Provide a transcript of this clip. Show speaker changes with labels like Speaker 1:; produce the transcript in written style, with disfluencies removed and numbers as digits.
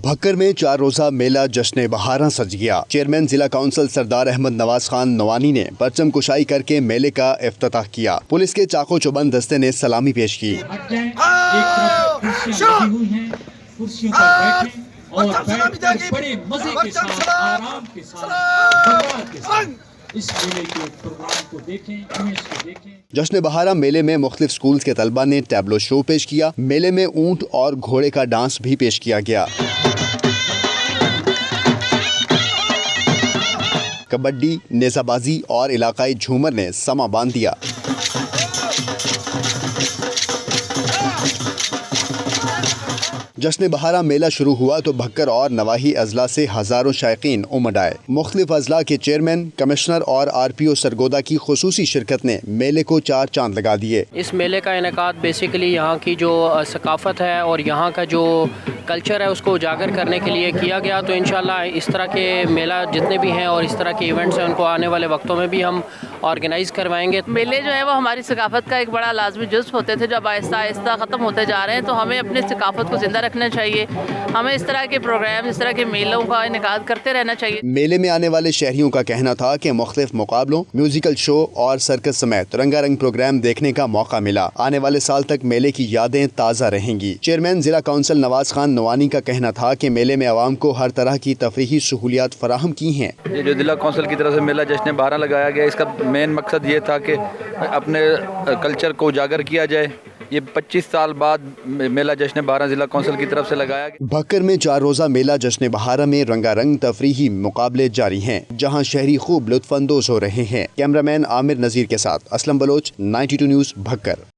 Speaker 1: بھکر میں 4 روزہ میلہ جشن بہاراں سج گیا۔ چیئرمین ضلع کونسل سردار احمد نواز خان نوانی نے پرچم کشائی کر کے میلے کا افتتاح کیا۔ پولیس کے چاقو چوبند دستے نے سلامی پیش کی۔ جشن بہارا میلے میں مختلف سکولز کے طلبہ نے ٹیبلو شو پیش کیا۔ میلے میں اونٹ اور گھوڑے کا ڈانس بھی پیش کیا گیا۔ کبڈی، نیزہ بازی اور علاقائی جھومر نے سما باندھ دیا۔ جشن بہارا میلہ شروع ہوا تو بھکر اور نواحی اضلاع سے ہزاروں شائقین امڈ آئے۔ مختلف اضلاع کے چیئرمین، کمشنر اور RPO سرگودا کی خصوصی شرکت نے میلے کو 4 چاند لگا دیے۔
Speaker 2: اس میلے کا انعقاد بیسیکلی یہاں کی جو ثقافت ہے اور یہاں کا جو کلچر ہے اس کو اجاگر کرنے کے لیے کیا گیا، تو انشاءاللہ اس طرح کے میلہ جتنے بھی ہیں اور اس طرح کے ایونٹس ہیں ان کو آنے والے وقتوں میں بھی ہم آرگنائز کروائیں گے۔
Speaker 3: میلے جو ہے وہ ہماری ثقافت کا ایک بڑا لازمی جزو ہوتے تھے، جو اب آہستہ آہستہ ختم ہوتے جا رہے ہیں، تو ہمیں اپنی ثقافت کو زندہ رکھنا چاہیے۔ ہمیں اس طرح کے پروگرام، اس طرح کے میلوں کا انعقاد کرتے رہنا چاہیے۔
Speaker 1: میلے میں آنے والے شہریوں کا کہنا تھا کہ مختلف مقابلوں، میوزیکل شو اور سرکس سمیت رنگا رنگ پروگرام دیکھنے کا موقع ملا۔ آنے والے سال تک میلے کی یادیں تازہ رہیں گی۔ چیئرمین ضلع کونسل نواز خان نوانی کا کہنا تھا کہ میلے میں عوام کو ہر طرح کی تفریحی سہولیات فراہم کی ہیں۔
Speaker 4: یہ جو ضلع کونسل کی طرف سے میلہ جشن بہارا لگایا گیا، اس کا مین مقصد یہ تھا کہ اپنے کلچر کو اجاگر کیا جائے۔ یہ 25 سال بعد میلہ جشن بہارا ضلع کونسل کی طرف سے لگایا گیا۔
Speaker 1: بھکر میں 4 روزہ میلہ جشن بہارا میں رنگا رنگ تفریحی مقابلے جاری ہیں، جہاں شہری خوب لطف اندوز ہو رہے ہیں۔ کیمرہ مین عامر نذیر کے ساتھ اسلم بلوچ، 92 نیوز، بھکر۔